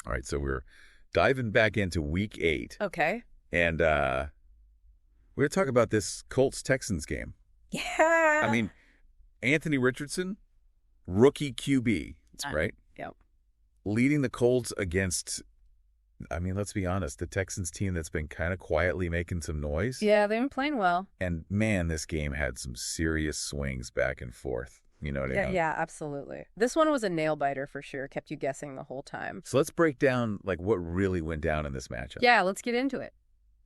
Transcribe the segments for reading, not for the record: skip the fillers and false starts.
All right, so we're diving back into week 8. Okay. And we're going to talk about this Colts-Texans game. Yeah. I mean, Anthony Richardson, rookie QB, right? Yep. Leading the Colts against, I mean, let's be honest, the Texans team that's been kind of quietly making some noise. Yeah, they've been playing well. And, man, this game had some serious swings back and forth. You know what I mean? Yeah, absolutely. This one was a nail-biter for sure. Kept you guessing the whole time. So let's break down, like, what really went down in this matchup. Yeah, let's get into it.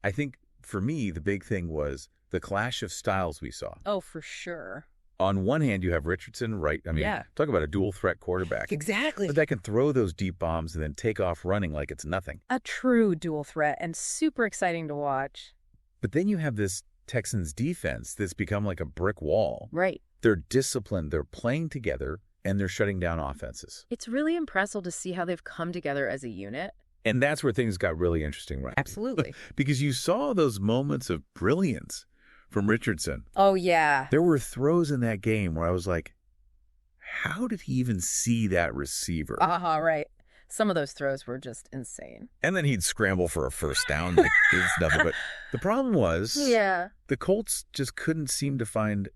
I think, for me, the big thing was the clash of styles we saw. Oh, for sure. On one hand, you have Richardson, right? I mean, talk about a dual-threat quarterback. Exactly. But that can throw those deep bombs and then take off running like it's nothing. A true dual threat and super exciting to watch. But then you have this Texans defense that's become like a brick wall. Right. They're disciplined, they're playing together, and they're shutting down offenses. It's really impressive to see how they've come together as a unit. And that's where things got really interesting, right? Absolutely. Because you saw those moments of brilliance from Richardson. Oh, yeah. There were throws in that game where I was like, how did he even see that receiver? Right. Some of those throws were just insane. And then he'd scramble for a first down. Like, it's nothing. But the problem was the Colts just couldn't seem to find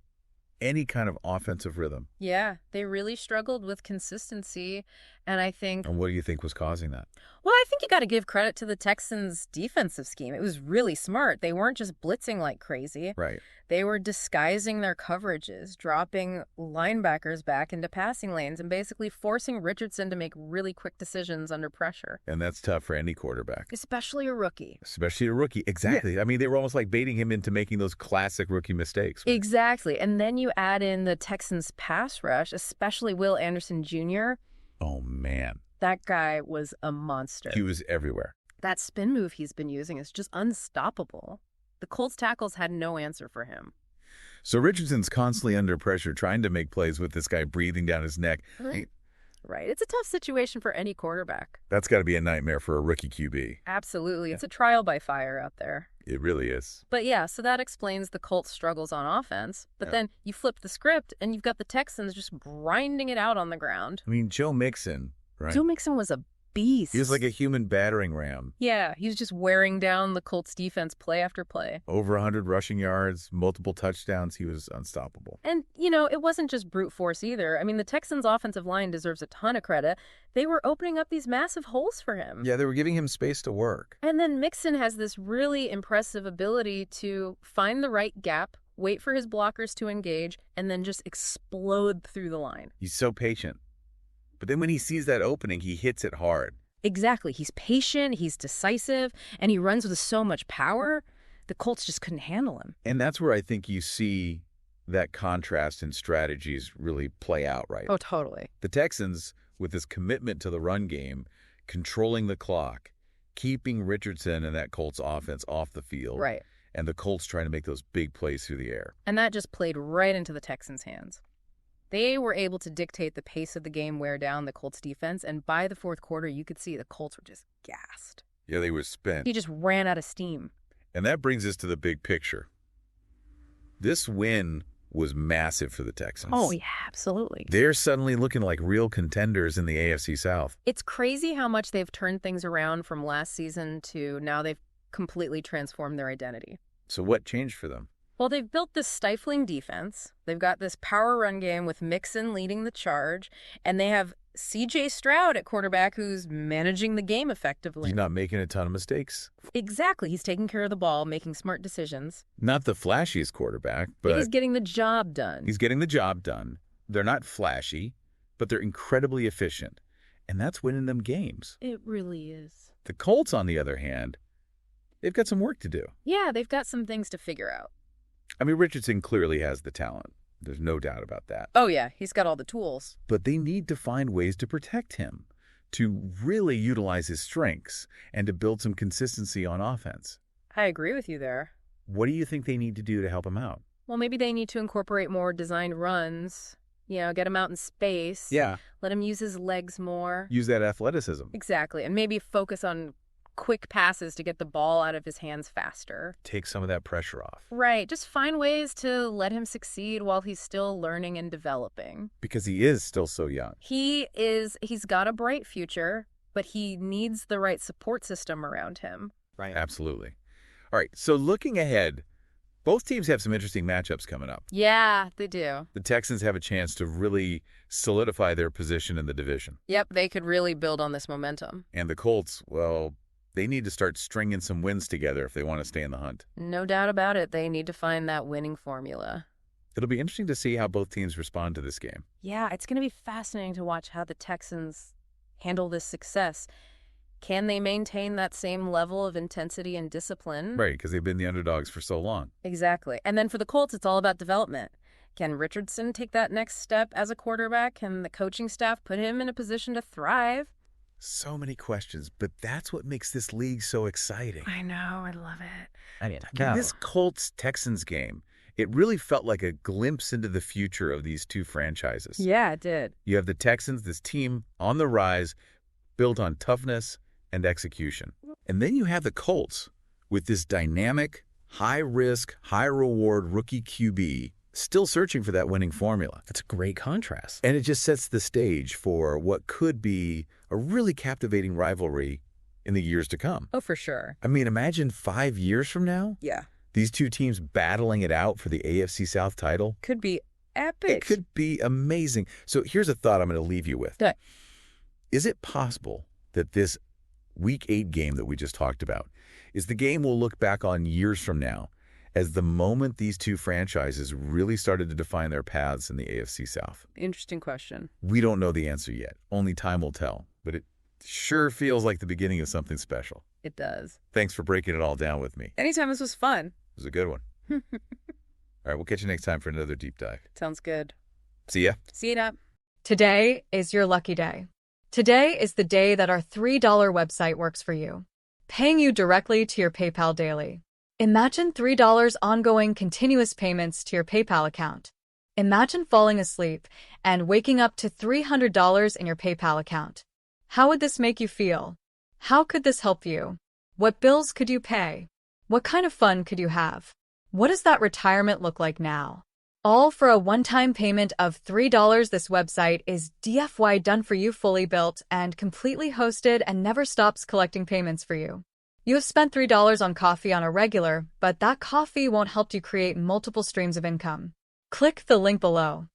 any kind of offensive rhythm. Yeah, they really struggled with consistency, and I think... And what do you think was causing that? Well, I think you got to give credit to the Texans' defensive scheme. It was really smart. They weren't just blitzing like crazy. Right. They were disguising their coverages, dropping linebackers back into passing lanes, and basically forcing Richardson to make really quick decisions under pressure. And that's tough for any quarterback. Especially a rookie. Especially a rookie. Exactly. Yeah. I mean, they were almost like baiting him into making those classic rookie mistakes. Right? Exactly. And then you add in the Texans' pass rush, especially Will Anderson Jr. Oh, man. That guy was a monster. He was everywhere. That spin move he's been using is just unstoppable. The Colts tackles had no answer for him. So Richardson's constantly under pressure trying to make plays with this guy breathing down his neck. Right. It's a tough situation for any quarterback. That's got to be a nightmare for a rookie QB. Absolutely. It's a trial by fire out there. It really is. But yeah, so that explains the Colts' struggles on offense. But then you flip the script and you've got the Texans just grinding it out on the ground. I mean, Joe Mixon, right? Joe Mixon was a beast. He was like a human battering ram. Yeah, he was just wearing down the Colts defense play after play. Over 100 rushing yards, multiple touchdowns. He was unstoppable. And, you know, it wasn't just brute force either. I mean, the Texans' offensive line deserves a ton of credit. They were opening up these massive holes for him. Yeah, they were giving him space to work. And then Mixon has this really impressive ability to find the right gap, wait for his blockers to engage, and then just explode through the line. He's so patient. But then when he sees that opening, he hits it hard. Exactly. He's patient, he's decisive, and he runs with so much power, the Colts just couldn't handle him. And that's where I think you see that contrast in strategies really play out, right? Oh, totally. The Texans, with this commitment to the run game, controlling the clock, keeping Richardson and that Colts offense off the field. Right. And the Colts trying to make those big plays through the air. And that just played right into the Texans' hands. They were able to dictate the pace of the game, wear down the Colts defense, and by the fourth quarter, you could see the Colts were just gassed. Yeah, they were spent. He just ran out of steam. And that brings us to the big picture. This win was massive for the Texans. Oh, yeah, absolutely. They're suddenly looking like real contenders in the AFC South. It's crazy how much they've turned things around from last season to now they've completely transformed their identity. So what changed for them? Well, they've built this stifling defense. They've got this power run game with Mixon leading the charge, and they have C.J. Stroud at quarterback who's managing the game effectively. He's not making a ton of mistakes. Exactly. He's taking care of the ball, making smart decisions. Not the flashiest quarterback, but he's getting the job done. He's getting the job done. They're not flashy, but they're incredibly efficient, and that's winning them games. It really is. The Colts, on the other hand, they've got some work to do. Yeah, they've got some things to figure out. I mean, Richardson clearly has the talent. There's no doubt about that. Oh, yeah. He's got all the tools. But they need to find ways to protect him, to really utilize his strengths, and to build some consistency on offense. I agree with you there. What do you think they need to do to help him out? Well, maybe they need to incorporate more designed runs. You know, get him out in space. Yeah. Let him use his legs more. Use that athleticism. Exactly. And maybe focus on quick passes to get the ball out of his hands faster. Take some of that pressure off. Right. Just find ways to let him succeed while he's still learning and developing. Because he is still so young. He's got a bright future, but he needs the right support system around him. Right. Absolutely. All right, so looking ahead, both teams have some interesting matchups coming up. Yeah, they do. The Texans have a chance to really solidify their position in the division. Yep, they could really build on this momentum. And the Colts, well, they need to start stringing some wins together if they want to stay in the hunt. No doubt about it. They need to find that winning formula. It'll be interesting to see how both teams respond to this game. Yeah, it's going to be fascinating to watch how the Texans handle this success. Can they maintain that same level of intensity and discipline? Right, because they've been the underdogs for so long. Exactly. And then for the Colts, it's all about development. Can Richardson take that next step as a quarterback? Can the coaching staff put him in a position to thrive? So many questions, but that's what makes this league so exciting. I know. I love it. I mean, This Colts-Texans game, it really felt like a glimpse into the future of these two franchises. Yeah, it did. You have the Texans, this team on the rise, built on toughness and execution. And then you have the Colts with this dynamic, high-risk, high-reward rookie QB still searching for that winning formula. That's a great contrast. And it just sets the stage for what could be a really captivating rivalry in the years to come. Oh, for sure. I mean, imagine 5 years from now, Yeah. these two teams battling it out for the AFC South title. Could be epic. It could be amazing. So here's a thought I'm going to leave you with. Okay. Is it possible that this Week 8 game that we just talked about is the game we'll look back on years from now as the moment these two franchises really started to define their paths in the AFC South? Interesting question. We don't know the answer yet. Only time will tell. But it sure feels like the beginning of something special. It does. Thanks for breaking it all down with me. Anytime. This was fun. It was a good one. All right, we'll catch you next time for another deep dive. Sounds good. See ya. See you now. Today is your lucky day. Today is the day that our $3 website works for you, paying you directly to your PayPal daily. Imagine $3 ongoing continuous payments to your PayPal account. Imagine falling asleep and waking up to $300 in your PayPal account. How would this make you feel? How could this help you? What bills could you pay? What kind of fun could you have? What does that retirement look like now? All for a one-time payment of $3. This website is DFY done for you, fully built and completely hosted, and never stops collecting payments for you. You have spent $3 on coffee on a regular, but that coffee won't help you create multiple streams of income. Click the link below.